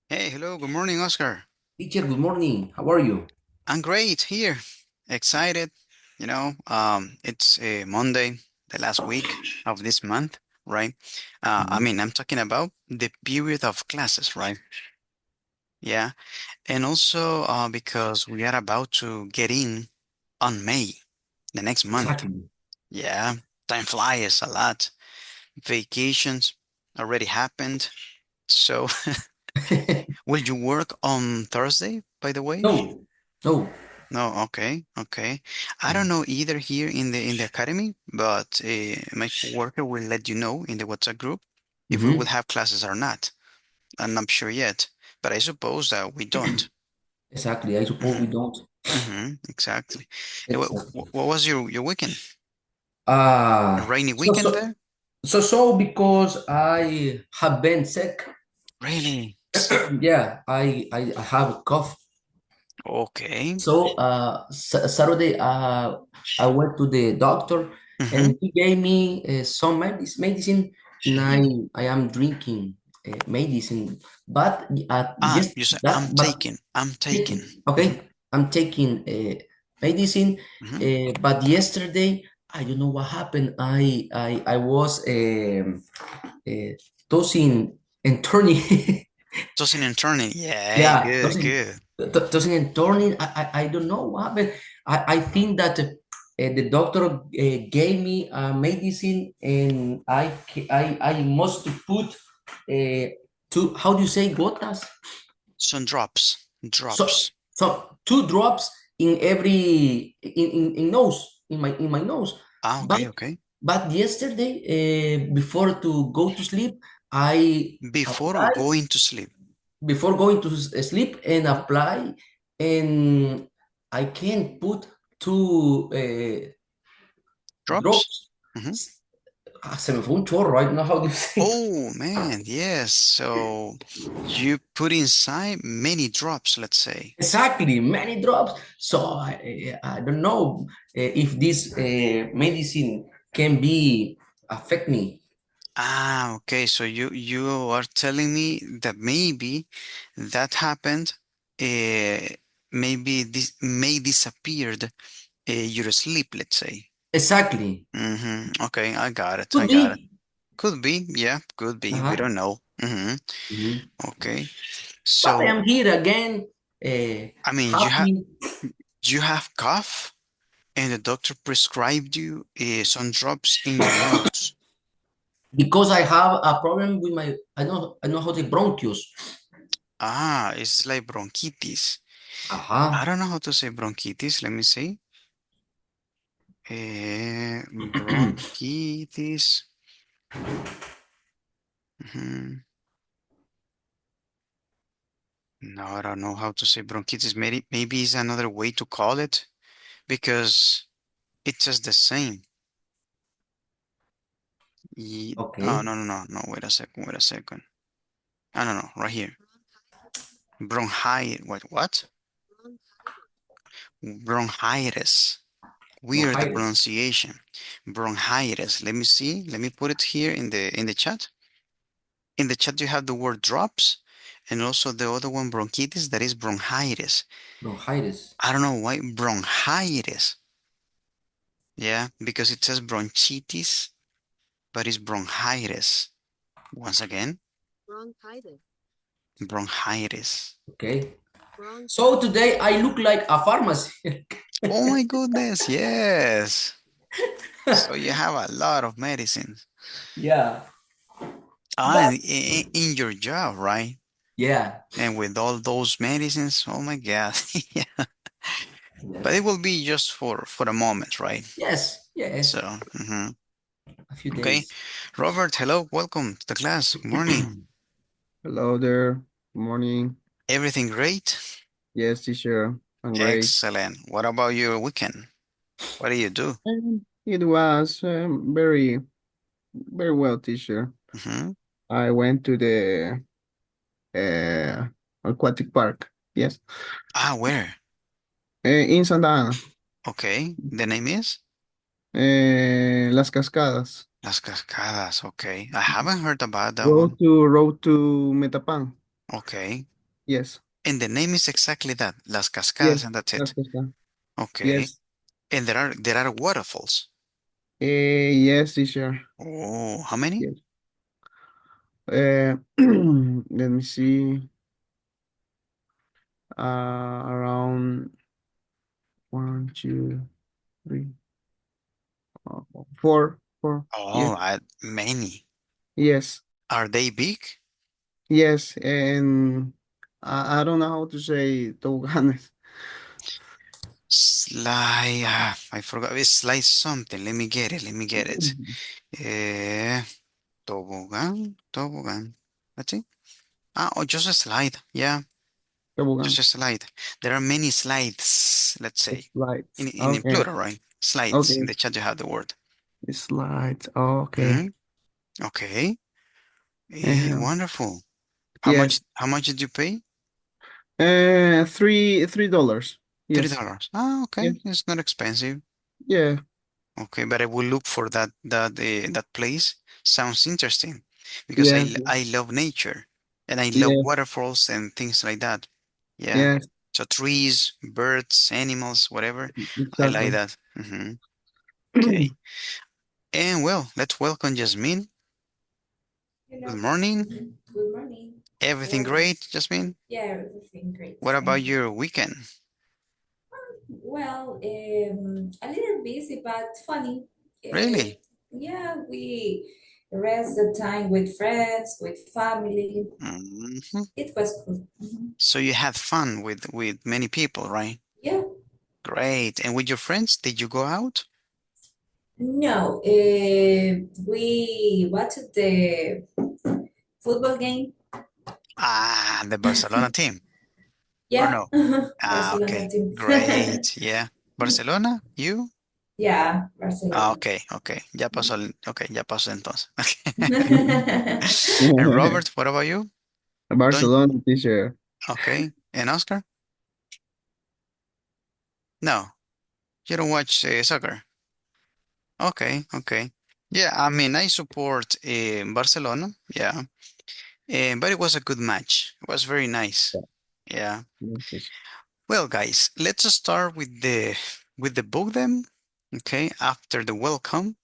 Hey, hello, good morning, Oscar. Teacher, good morning. How are you? I'm great here. Excited. It's a Monday, the last week of this month, right? Mhm. I'm talking about the period of classes, right? Yeah. And also because we are about to get in on May, the next month. Exactly. Yeah. Time flies a lot. Vacations already happened. So, will you work on Thursday, by the way? No, no. No, okay, okay. I don't know either here in the academy, but my coworker will let you know in the WhatsApp group if we will Mm-hmm. have classes or not. I'm not sure yet, but I suppose that we don't. Exactly. I suppose we Mm-hmm. don't. Exactly. What, Exactly. what was your weekend? A Uh rainy so weekend so there? so because I have been sick. Really? Yeah, I have a cough. Okay. So Saturday I went to the doctor Mm-hmm. and he gave me some medicine and I am drinking medicine. But Ah, just you say that but I'm taking. Mm-hmm. Okay, I'm taking medicine, Mm-hmm. but yesterday I don't know what happened. I was uh, tossing and turning. Tossing and turning. Yeah, Yeah, good, good. tossing and turning. I don't know what happened. I think that the doctor gave me medicine and I must put two. How do you say gotas? Some drops. So Drops. so two drops in every in nose in my nose. Ah, But okay, okay. yesterday before to go to sleep, I Before apply going to sleep. before going to sleep and apply and I can put two Drops? drops. Hmm. Se me fue un chorro right now. How do you say? Oh man, yes. So you put inside many drops, let's say. Exactly, many drops. So I don't know if this medicine can be affect me. Ah, okay. So you are telling me that maybe that happened. Uh, Maybe this may disappeared your sleep, let's say. Exactly. Okay, I got it. I Could got it. be. Could be, yeah, could be. We Uh-huh. don't know. Mhm. Okay. But I So am here again, I mean, happy you have cough, and the doctor prescribed you some drops in your nose. because I have a problem with my I know how to bronchus. Ah, it's like bronchitis. I Uh-huh. don't know how to say bronchitis. Let me see. Bronchitis. Mhm. No, I don't know how to say bronchitis. Maybe it's another way to call it because it's just the same. Oh, Okay. no, no, no, no. Wait a second. Wait a second. I don't know. Right here. Bronchitis. What? Bronchitis. Weird the Bronchitis. pronunciation. Bronchitis. Let me see. Let me put it here in the chat. In the chat you have the word drops and also the other one bronchitis that is bronchitis. Bronchitis. I don't know why bronchitis. Yeah, because it says bronchitis, but it's bronchitis. Once again, bronchitis. Okay. So today I look like a pharmacy. Oh my goodness, yes. So you have a lot of medicines. Yeah. Ah, But and in your job, right? yeah. And with all those medicines, oh my God. Yeah. But Yes. it will be just for a moment, right? Yes. So, Yes. A few okay. days. Robert, hello, welcome to the class. Good morning. Hello there. Good morning. Everything great? Yes, teacher. I'm great. Excellent. What about your weekend? What do you do? It was very well, teacher. Hmm. I went to the uh, aquatic park. Yes, Ah, where? in Santa Ana, Okay. The name is? Las Cascadas. Las Cascadas. Okay. I haven't heard about that Road one. to Road to Metapan. Okay. Yes. And the name is exactly that, Las Yes. Cascadas, and that's Las it. Cascadas. Okay. Yes. And there are waterfalls. Yes, teacher. Oh, how many? Yes. Let me see. Around one, two, three, four, four. Yes. Oh, many. Yes. Are they big? Yes. And I don't know how to say toboganes. Slide. I forgot. It's slide something. Let me get it. Let me get it. Eh, toboggan. That's it. Oh, just a slide. Yeah, just Toboggan. a slide. There are many slides, let's say, Slides. in Okay. plural, right? Slides. In Okay. the chat, you have the word. Slides. Okay. Hmm. Okay. Uh, Wonderful. How much? yes. How much did you pay? $3. Three Yes. dollars. Ah, okay. Yes. It's not expensive. Yeah. Okay, but I will look for that place. Sounds interesting because Yes. I love nature and I love Yes. waterfalls and things like that. Yeah. Yes. So trees, birds, animals, whatever. I like Exactly. that. Okay. And well, let's welcome Jasmine. Good Hello. morning. Good morning. Everything Well, great, Jasmine? yeah, everything great. What about Thank you. your weekend? Well, a little busy but funny. Really? Yeah, we rest the time with friends, with family. Hmm. It was good. So you had fun with many people, right? Yeah. Great. And with your friends, did you go out? No, we watched the football game. Ah, the Barcelona team, or Yeah, no? Ah, Barcelona okay. team. Great. Yeah. Barcelona, you? Yeah, Ah, Barcelona. okay, okay. Okay, ya pasó entonces. And Robert, what about you? Don't, Barcelona teacher. okay. And Oscar? No, you don't watch soccer. Okay, okay. Yeah, I mean, I support Barcelona. Yeah. But it was a good match. It was very nice. Yeah. Yes, teacher. Well, guys, let's start with the book then. Okay, after the welcome,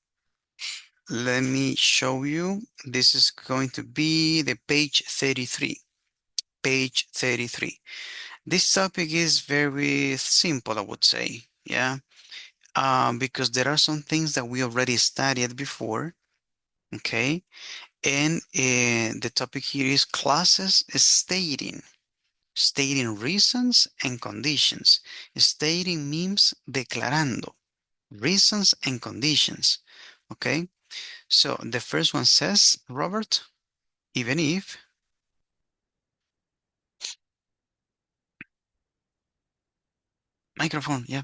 let me show you. This is going to be the page 33. Page 33. This topic is very simple, I would say. Yeah. Because there are some things that we already studied before. Okay. And the topic here is clauses stating reasons and conditions. Stating means declarando reasons and conditions. Okay, so the first one says, Robert, even if, microphone, yeah.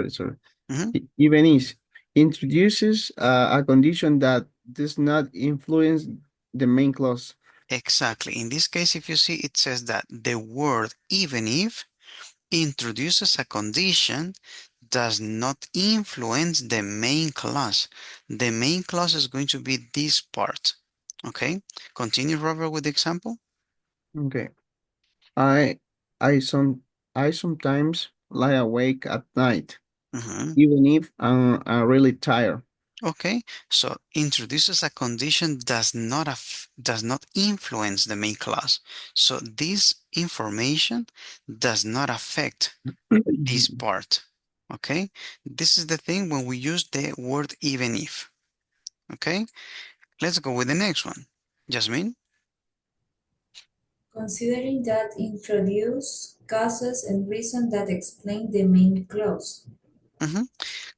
Sorry. Mhm. Even is introduces a condition that does not influence the main clause. Exactly. In this case, if you see, it says that the word even if introduces a condition does not influence the main clause. The main clause is going to be this part. Okay, continue, Robert, with the example. Okay. I I some I sometimes lie awake at night, Mhm. even if I'm really tired. Okay, so introduces a condition does not influence the main clause. So this information does not affect this part. Okay, this is the thing when we use the word even if. Okay, let's go with the next one. Jasmine. Considering that introduce causes and reason that explain the main clause. Mhm.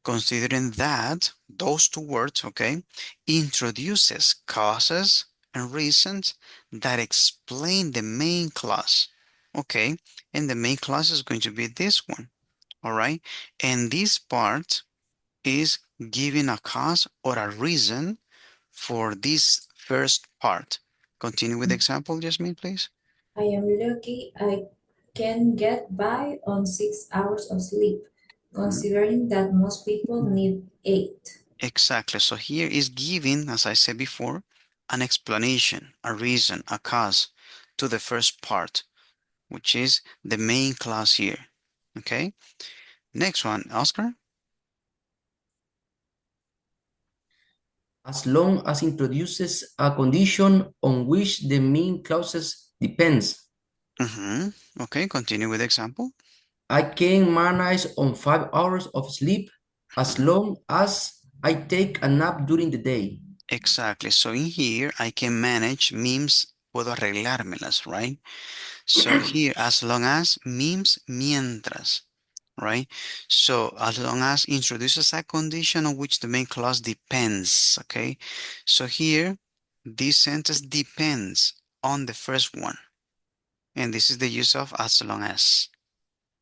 Considering that those two words, okay, introduces causes and reasons that explain the main clause, okay, and the main clause is going to be this one, all right, and this part is giving a cause or a reason for this first part. Continue with the example, Jasmine, please. I am lucky I can get by on 6 hours of sleep, Mhm. considering that most people need 8. Exactly. So here is giving, as I said before, an explanation, a reason, a cause to the first part. which is the main clause here. Okay. Next one, Oscar. As long as introduces a condition on which the main clauses depends. Okay, continue with the example. I can manage on 5 hours of sleep as long as I take a nap during the day. Exactly. So in here, I can manage means puedo arreglármelas, right? So here, as long as means mientras, right? So as long as introduces a condition on which the main clause depends, okay? So here, this sentence depends on the first one. And this is the use of as long as,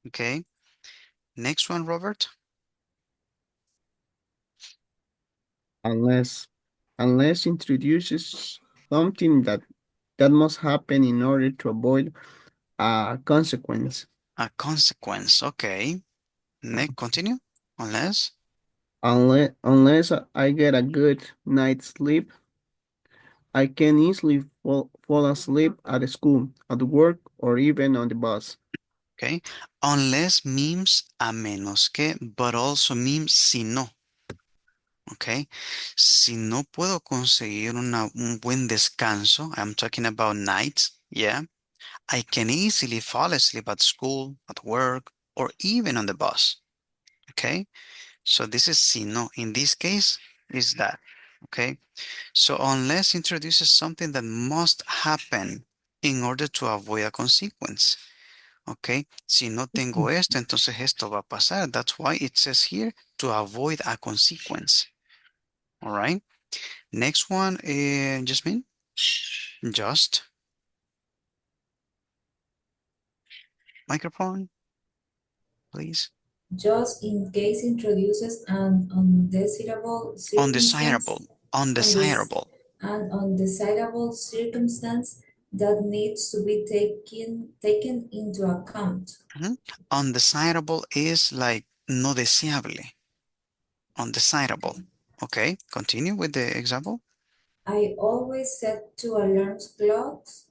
okay? Next one, Robert. Unless introduces something that must happen in order to avoid a consequence. A consequence, okay. Next, continue. Unless. Unless I get a good night's sleep, I can easily fall asleep at school, at work, or even on the bus. Okay. Unless means a menos que, but also means si no. Okay. Si no puedo conseguir un buen descanso, I'm talking about nights, yeah. I can easily fall asleep at school, at work, or even on the bus. Okay. So this is si no. In this case, is that. Okay. So unless introduces something that must happen in order to avoid a consequence. Ok, si no tengo esto, entonces esto va a pasar. That's why it says here to avoid a consequence. All right. Next one, Jasmine. Just. Microphone, please. Just in case introduces an undesirable circumstance, Undesirable. undes- Undesirable. an undesirable circumstance that needs to be taken into account. Undesirable is like no deseable. Undesirable. Okay, continue with the example. I always set two alarm clocks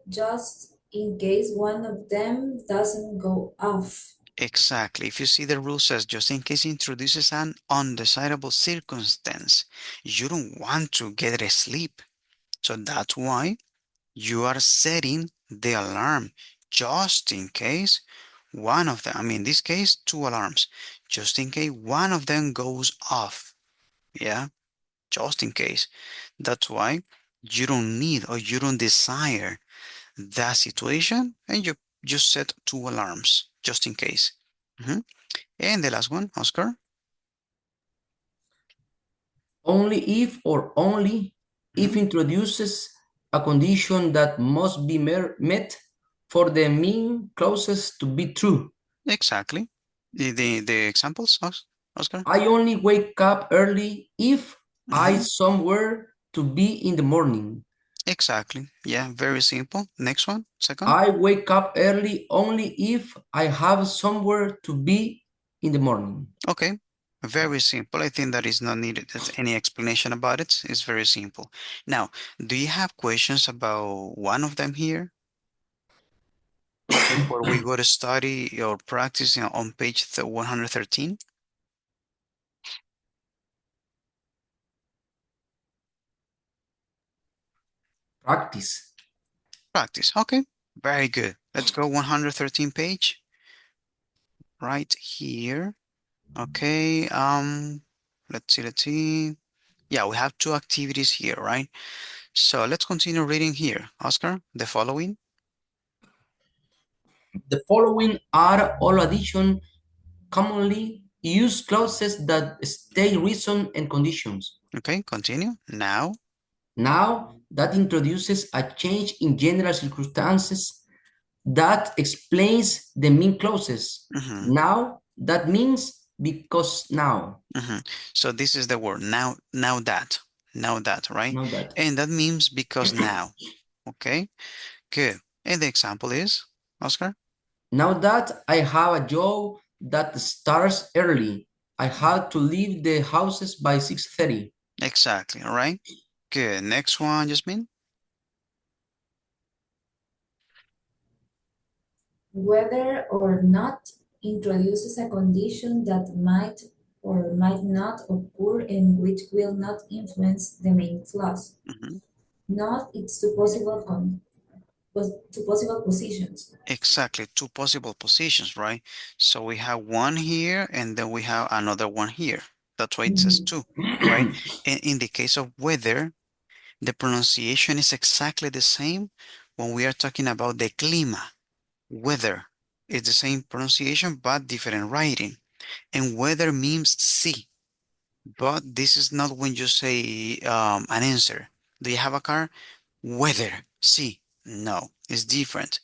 just in case one of them doesn't go off. Exactly. If you see the rule says just in case introduces an undesirable circumstance, you don't want to get asleep. So that's why you are setting the alarm just in case one of them, I mean, in this case, two alarms, just in case one of them goes off. Yeah, just in case. That's why you don't need or you don't desire that situation and you just set two alarms just in case. Mhm. And the last one, Oscar. Only if or only if Mhm. introduces a condition that must be met for the main clauses to be true. Exactly. The examples, Oscar? I only wake up early if I Mhm. somewhere to be in the morning. Exactly. Yeah, very simple. Next one, second. I wake up early only if I have somewhere to be in the morning. Okay, very simple. I think that is not needed any explanation about it. It's very simple. Now, do you have questions about one of them here before we go to study or practice on page 113? Practice. Practice. Okay, very good. Let's go 113 page right here. Okay, let's see. Yeah, we have two activities here, right? So let's continue reading here. Oscar, the following. The following are all addition commonly used clauses that state reason and conditions. Okay, continue. Now. Now, that introduces a change in general circumstances that explains the main clauses. Mhm. Now, that means because now. So this is the word now that, right? Now that. And that means because now. Okay, good. And the example is, Oscar? Now that I have a job that starts early, I had to leave the houses by 6:30. Exactly, all right. Good. Next one, Jasmine. Whether or not introduces a condition that might or might not occur and which will not influence the main clause. Mhm. Not its two possible two possible positions. Exactly, two possible positions, right? So we have one here and then we have another one here. That's why it says Mhm. two, right? And in the case of weather, the pronunciation is exactly the same when we are talking about the clima, weather. It's the same pronunciation but different writing. And weather means sí, but this is not when you say an answer. Do you have a car? Weather, sí. No, it's different.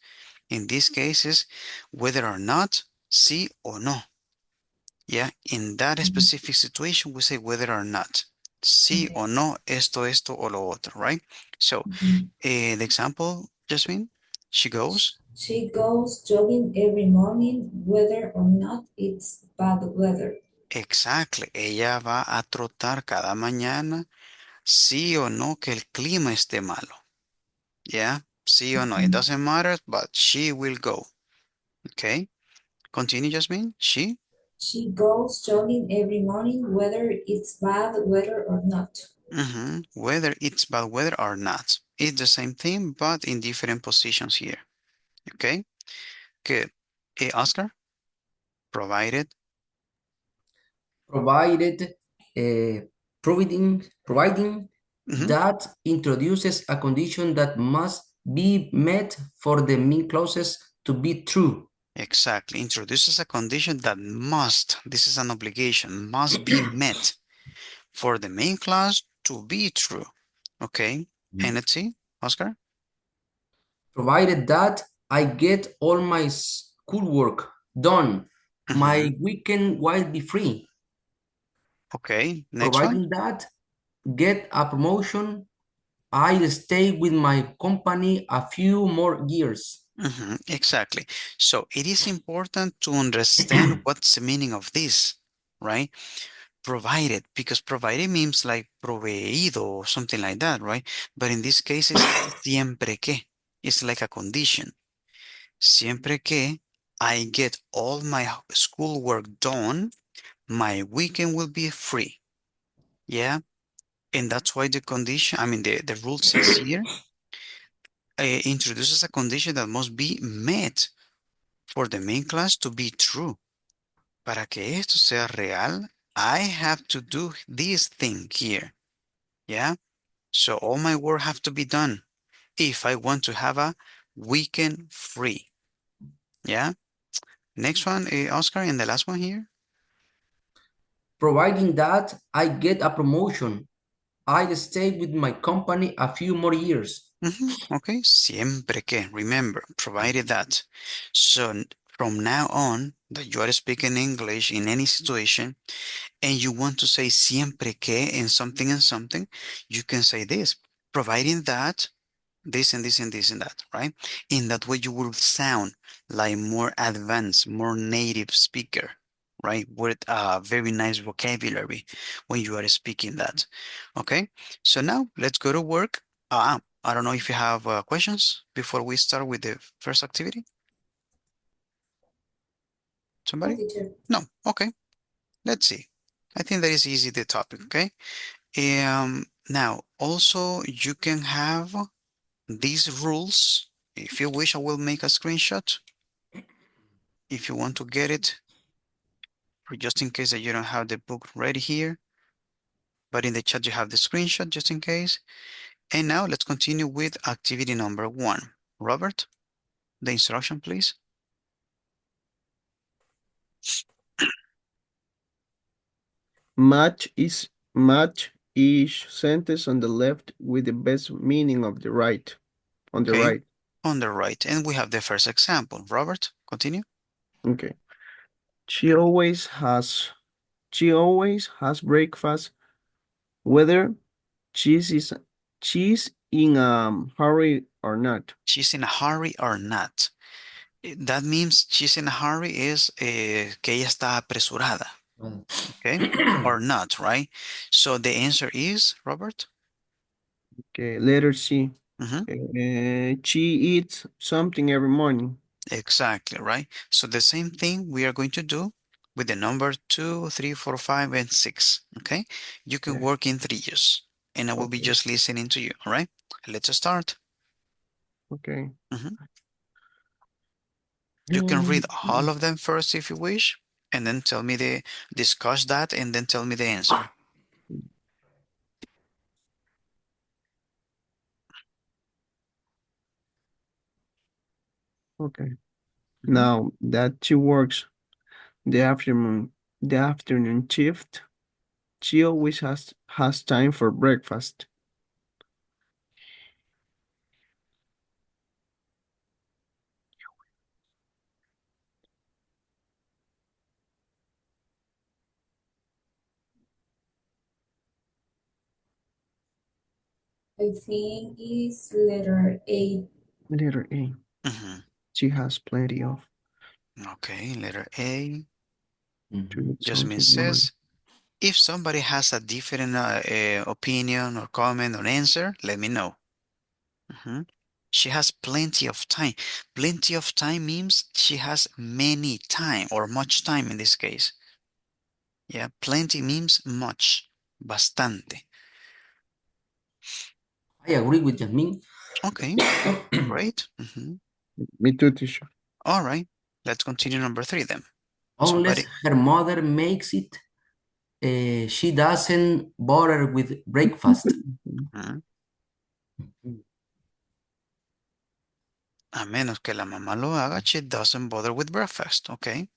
In this case is whether or not, sí or no. Yeah, in that Mhm. specific situation, we say whether or not. Sí Okay. o no, esto o lo otro, right? So, Mhm. the example, Jasmine, she goes. She goes jogging every morning, whether or not it's bad weather. Exactly. Ella va a trotar cada mañana, sí o no que el clima esté malo. Yeah, sí o no. It Mhm. doesn't matter, but she will go. Okay. Continue, Jasmine. She. She goes jogging every morning, whether it's bad weather or not. Whether it's bad weather or not. It's the same thing, but in different positions here. Okay. Good. Oscar, provided. Provided, providing Mhm. that introduces a condition that must be met for the main clauses to be true. Exactly. Introduces a condition that must, this is an obligation, must be met for the main clause to be true. Okay. And let's see, Oscar. Provided that I get all my schoolwork done, Mhm. my weekend will be free. Okay. Next one. Providing that get a promotion, I'll stay with my company a few more years. Exactly. So it is important to understand what's the meaning of this, right? Provided, because provided means like proveído or something like that, right? But in this case, it's siempre que. It's like a condition. Siempre que I get all my schoolwork done, my weekend will be free. Yeah. And that's why the condition, I mean, the rule says here, introduces a condition that must be met for the main class to be true. Para que esto sea real, I have to do this thing here. Yeah. So all my work have to be done if I want to have a weekend free. Yeah. Next one, Oscar, and the last one here. Providing that I get a promotion, I'll stay with my company a few more years. Okay. Siempre que. Remember, provided that. So from now on, that you are speaking English in any situation, and you want to say siempre que and something, you can say this, providing that this and this and this and that, right? In that way, you will sound like more advanced, more native speaker, right? With a very nice vocabulary when you are speaking that. Okay, so now let's go to work. I don't know if you have questions before we start with the first activity. No, Somebody? teacher. No. Okay, let's see. I think that is easy, the topic. Okay. Now also you can have these rules. If you wish, I will make a screenshot if you want to get it, or just in case that you don't have the book ready here. But in the chat, you have the screenshot just in case. And now let's continue with activity number 1. Robert, the instruction, please. Match each sentence on the left with the best meaning of the right. On the Okay, right. on the right. And we have the first example. Robert, continue. Okay. She always has she always has breakfast whether she's is she's in a hurry or not. She's in a hurry or not. That means she's in a hurry is que ella está apresurada. Okay, or not, right? So the answer is, Robert? Okay, letter C. Mhm. She eats something every morning. Exactly, right? So the same thing we are going to do with the number 2, 3, 4, 5, and 6. Okay? You can Okay. work in 3s, and I will be Okay. just listening to you. All right? Let's start. Okay. Mhm. You can read all of them first if you wish, and then tell me discuss that, and then tell me the answer. Okay. Now that she works the afternoon shift, she always has time for breakfast. I think it's letter A. Letter A. Mhm. She has plenty of. Okay, letter A. Mhm. Jasmine Something more. says, if somebody has a different opinion or comment or answer, let me know. Mhm. She has plenty of time. Plenty of time means she has many time or much time in this case. Yeah, plenty means much, bastante. I agree with Jasmine. Okay, great. Me too, teacher. All right, let's continue number 3 then. Unless Somebody. her mother makes it, she doesn't bother with breakfast. Mhm. A menos que la mamá lo haga, she doesn't bother with breakfast. Okay.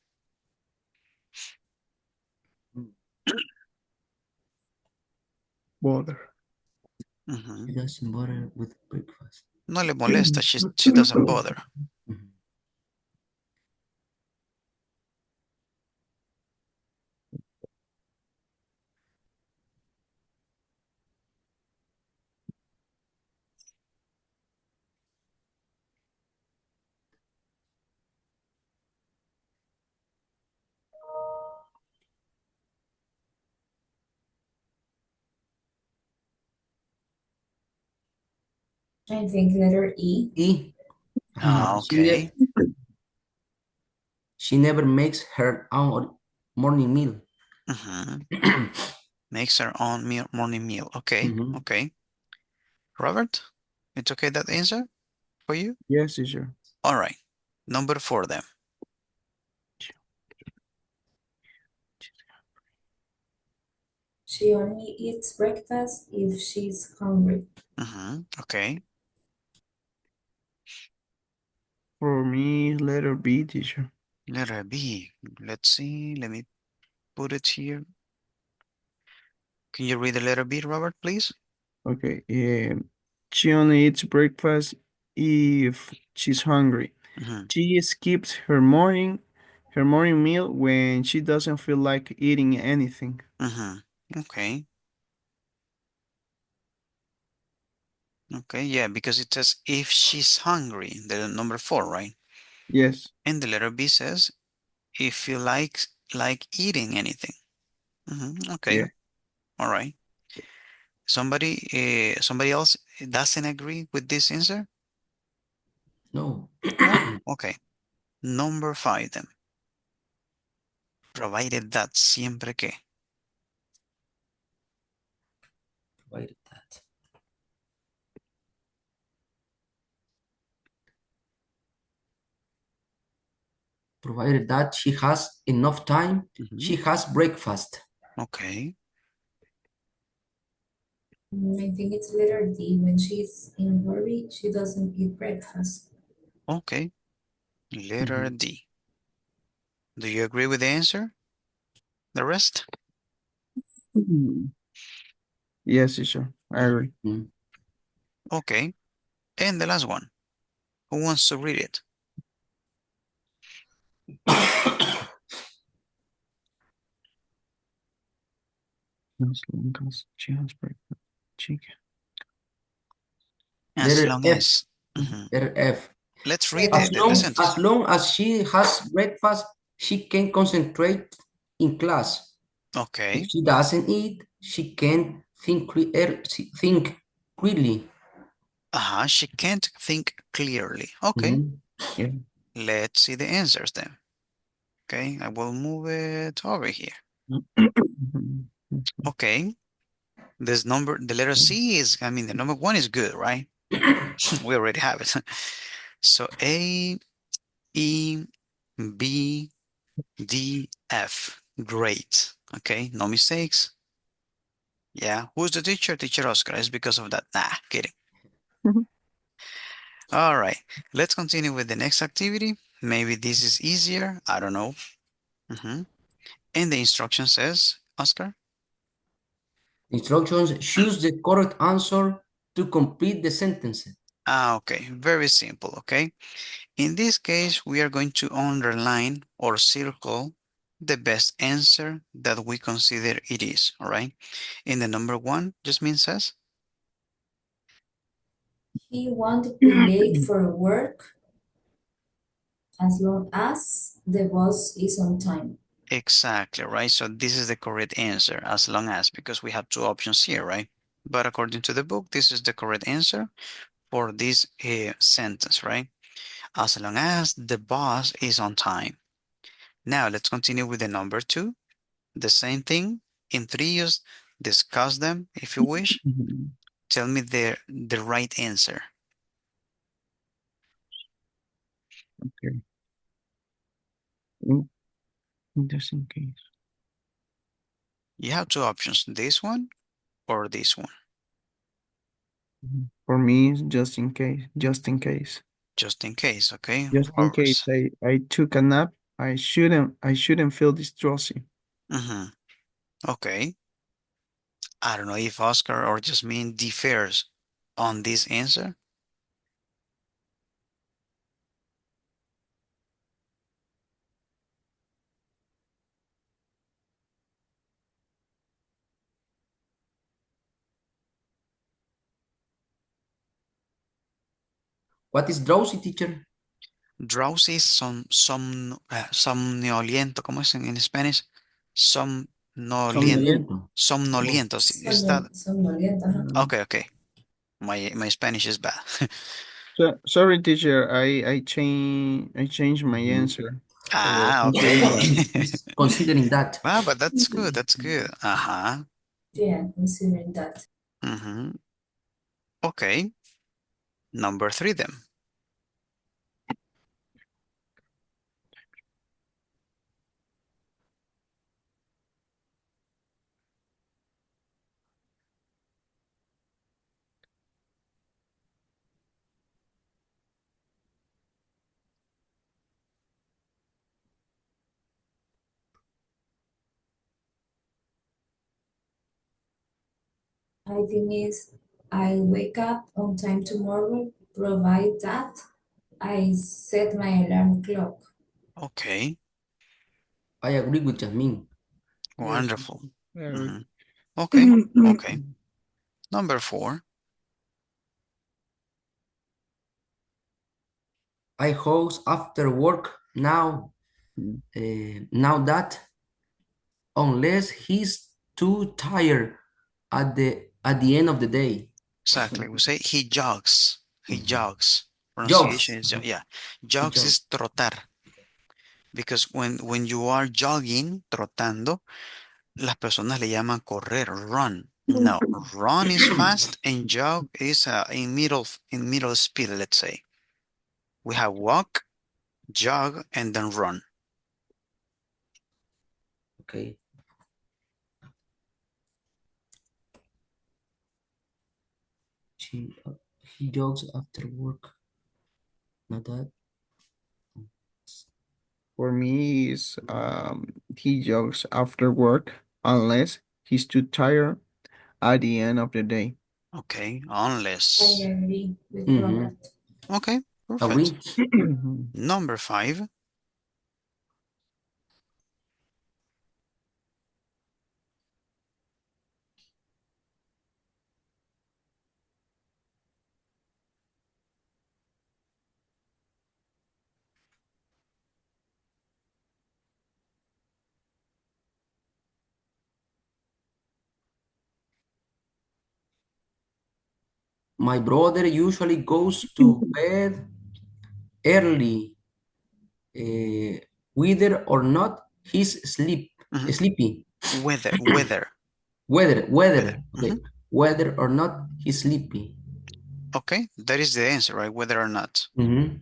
Bother. She doesn't bother with breakfast. No le molesta. She doesn't bother. Mhm. I think letter E. E. Okay. She never makes her own morning meal. Mhm. Makes her own morning meal. Okay. Mhm. Okay. Robert, it's okay that answer for you? Yes, teacher. All right. Number 4 then. She only eats breakfast if she's hungry. Okay. For me, letter B, teacher. Letter B. Let's see. Let me put it here. Can you read the letter B, Robert, please? Okay. She only eats breakfast if she's hungry. Mhm. She skips her morning meal when she doesn't feel like eating anything. Okay. Okay. Yeah, because it says if she's hungry, the number 4, right? Yes. And the letter B says if you like eating anything. Okay. Yeah. All right. Somebody else doesn't agree with this answer? No. No? Okay. Number 5 then. Provided that siempre que. Provided that. Provided that she has enough time, she has breakfast. Okay. I think it's letter D. When she's in worry, she doesn't eat breakfast. Okay. Letter Mhm. D. Do you agree with the answer? The rest? Mhm. Yes, teacher. I agree. Mhm. Okay. And the last one. Who wants to read it? As long as she has breakfast, chicken. As Letter long F. as. Mhm. Letter F. Let's read As the long sentence. as she has breakfast, she can concentrate in class. If Okay. she doesn't eat, she can't think clearly. She can't think clearly. Okay. Mhm. Yeah. Let's see the answers then. Okay, I will move it over here. Okay, the letter C is, the number one is good, right? We already have it. So A, E, B, D, F. Great. Okay, no mistakes. Yeah, who's the teacher? Teacher Oscar. It's because of that. Nah, kidding. All right, let's continue with the next activity. Maybe this is easier. I don't know. And the instruction says, Oscar? Instructions, choose the correct answer to complete the sentence. Okay, very simple, okay? In this case, we are going to underline or circle the best answer that we consider it is, all right? In the number one, Jasmine says? He won't be late for work as long as the bus is on time. Exactly, right? So this is the correct answer, as long as, because we have two options here, right? But according to the book, this is the correct answer for this sentence, right? As long as the bus is on time. Now let's continue with the number two. The same thing in three, just discuss them if you wish. Tell me the right answer. Okay. Just in case. You have two options, this one or this one. For me, it's just in case. Just in case. Just in case, okay? Just in case I took a nap, I shouldn't feel distressing. Okay. I don't know if Oscar or Jasmine differs on this answer. What is drowsy, teacher? Drowsy is somnoliento. ¿Cómo es en Spanish? Somnoliento. Somnoliento. Somnoliento. Is that? Somnoliento, ajá. Okay, okay. My Spanish is bad. Sorry, teacher. I changed my answer. Okay. Considering that. But that's good. That's good. Uh-huh. Yeah, considering that. Okay. Number three then. I think is I wake up on time tomorrow, provide that I set my alarm clock. Okay. I agree with Jasmine. Wonderful. Yes. Okay. Okay. Number four. I host after work now. Now that unless he's too tired at the end of the day. Exactly. We say he jogs. He jogs. Jogs. Pronunciation is, yeah. Jogs is trotar. Because when you are jogging, trotando, las personas le llaman correr, run. No, run is fast and jog is in middle speed, let's say. We have walk, jog, and then run. Okay. He jogs after work. Not that. For me, is he jogs after work unless he's too tired at the end of the day. Okay, I unless. agree with Mhm. Robert. Okay, perfect. Number five. My brother usually goes to bed early whether or not he's Mhm. sleepy. Whether. Whether, Mhm. okay, whether or not he's sleepy. Okay, that is the answer, right? Whether or not. Mhm.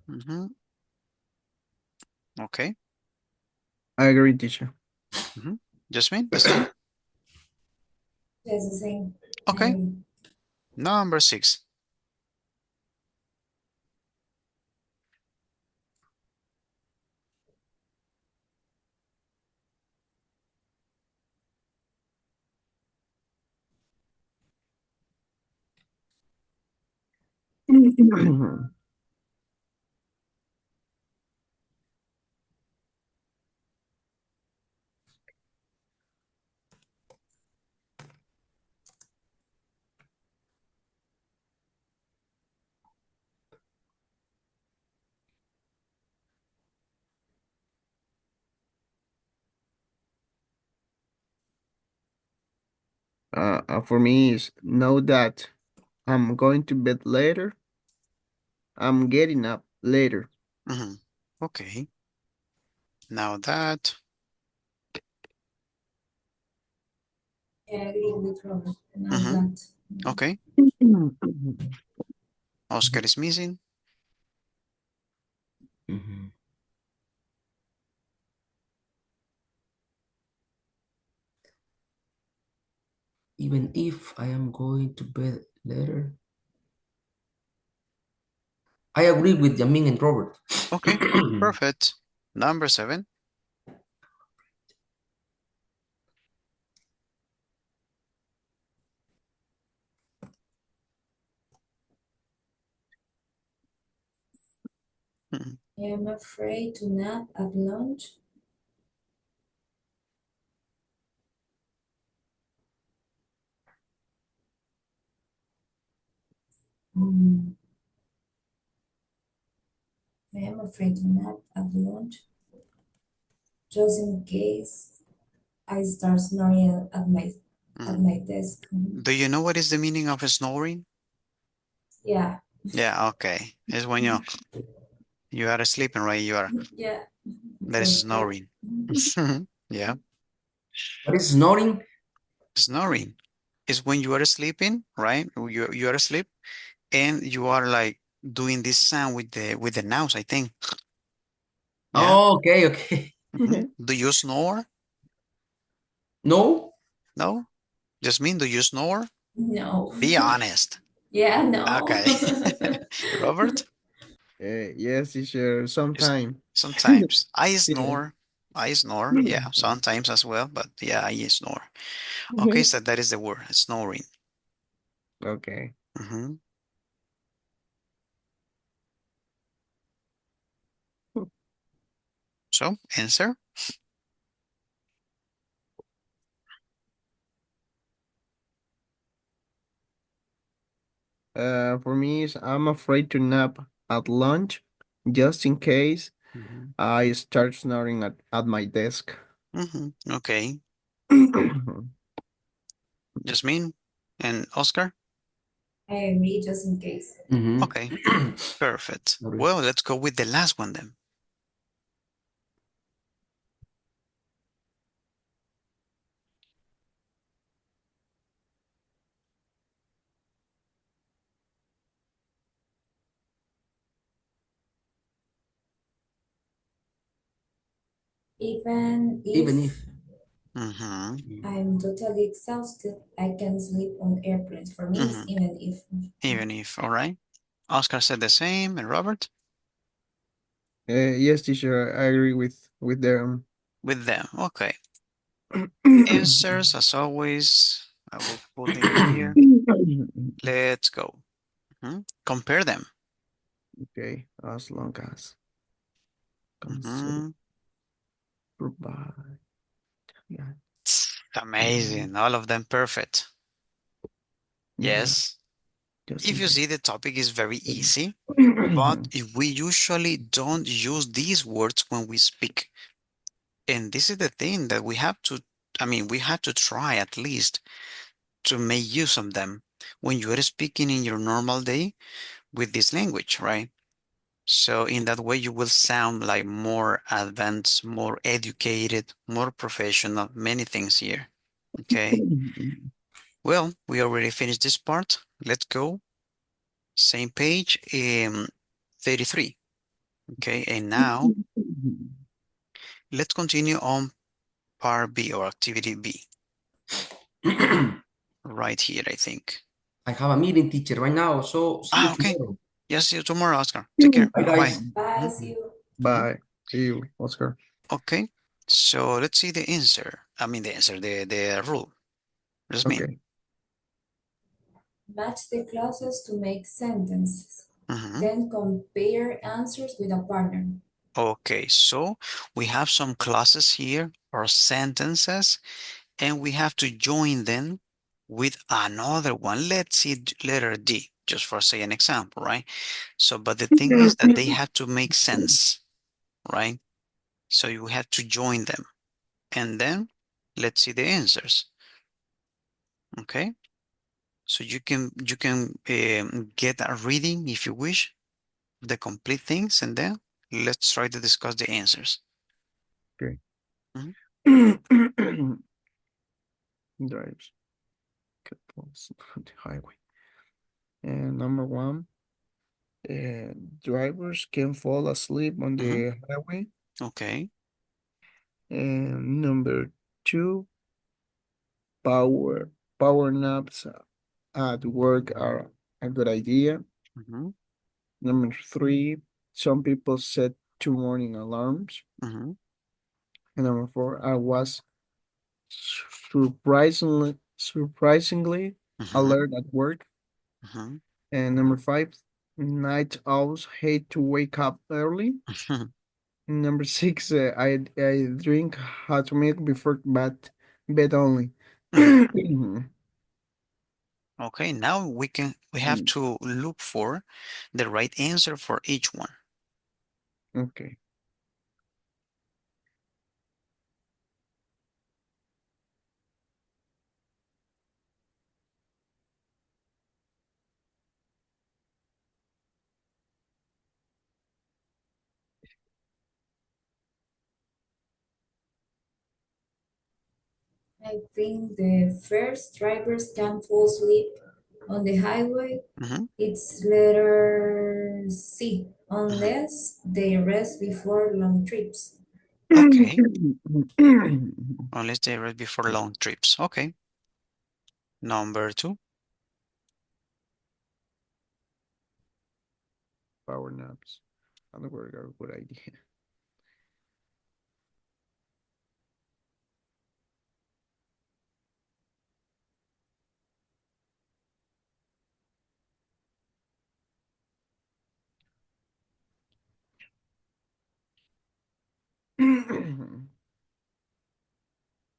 Mhm. Okay. I agree, teacher. Mhm. Jasmine, the same? Yes, the same. Okay. Number 6. For me is know that I'm going to bed later. I'm getting up later. Mhm. Okay. Now that. I agree with Robert. Now Mhm. that. Okay. Oscar is missing. Mhm. Even if I am going to bed later. I agree with Yamin and Robert. Okay. Perfect. Number 7. Mhm. I am afraid to nap at lunch. Mm, I am afraid to nap at lunch just in case I start snoring at Mhm. my desk. Do you know what is the meaning of snoring? Mm-hmm. Yeah, Yeah, okay. It's when you are sleeping, right? You are yeah. that is Perfect. snoring. Yeah. What is snoring? Snoring is when you are sleeping, right? You are asleep and you are like doing this sound with the nose, I think. Yeah. Oh, okay, okay. Do you snore? No? No? Just mean, do you snore? No. Be honest. Yeah, no. Okay. Robert? Yes, teacher. Is Sometime. sometimes. I Yeah. snore. I snore. Yeah, sometimes as well, but yeah, I snore. Okay, so that is the word, snoring. Okay. Hmm. So, answer? For me, is I'm afraid to nap at lunch, just in case Hmm. I start snoring at my desk. Okay. Jasmine and Oscar? I agree just in case. Mm-hmm. Okay, perfect. Sorry. Well, let's go with the last one then. Even Even if if. Hmm. I'm totally exhausted, I can sleep on airplanes. For me, it's Hmm. even if. Even if, all right. Oscar said the same, and Robert? Yes, teacher. I agree with them. With them. Okay. Answers, as always, I will put in here. Let's go. Compare them. Okay, as long as consider Hmm. provide. Yeah. Amazing. All of them perfect. Yeah. Yes. Just If in you case. see, the topic is very easy, but if we usually don't use these words when we speak. And this is the thing that we have to, I mean, we have to try at least to make use of them when you are speaking in your normal day with this language, right? So in that way, you will sound like more advanced, more educated, more professional, many things here. Okay. Well, we already finished this part. Let's go. Same page, 33. Okay, and now let's continue on part B or activity B. Right here, I think. I have a meeting, teacher, right now, so see you Okay. tomorrow. Yes, see you tomorrow, Oscar. Take care. Bye, Bye-bye. guys. Bye, see you. Bye. See you, Oscar. Okay, so let's see the answer. I mean the answer, the rule. Just me. Okay. Match the clauses to make sentences. Mhm. Then compare answers with a partner. Okay, so we have some clauses here or sentences, and we have to join them with another one. Let's see letter D, just for say an example, right? So, but the thing is that they have to make sense, right? So you have to join them, and then let's see the answers. Okay, so you can get a reading if you wish, the complete things, and then let's try to discuss the answers. Okay. Mhm. Drives couples on the highway. And number one, drivers can fall asleep on the highway. Okay. And number two, power naps at work are a good idea. Mhm. Number three, some people set 2 morning alarms. Mhm. And number four, I was surprisingly Mhm. alert at work. Mhm. And number five, night owls hate to wake up early. Mhm. And number six, I drink hot milk before bed only. Okay, now we have to look for the right answer for each one. Okay. I think the first drivers can fall asleep on the highway. Mhm. It's letter C, unless they rest before long trips. Okay, unless they read before long trips. Okay. Number two. Power naps at work are a good idea.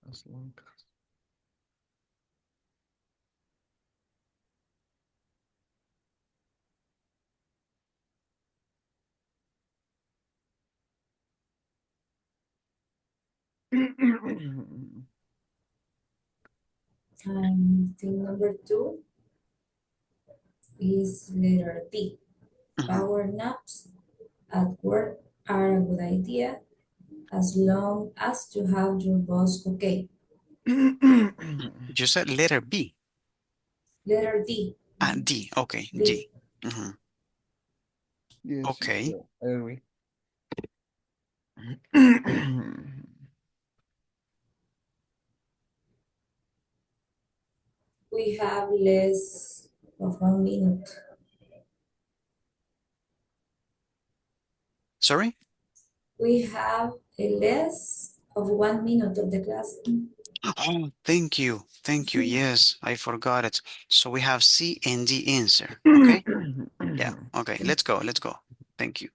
As long as I think number two is letter D. Mhm. Power naps at work are a good idea as long as you have your boss okay. You said letter B. Letter D. D. Okay, D. D. Mhm. Yes, Okay. I agree. We have less of 1 minute. Sorry? We have a less of 1 minute of the class. Oh, thank you. Thank you. Yes, I forgot it. So we have C and D answer. Okay. Yeah. Okay. Let's go. Let's go. Thank you.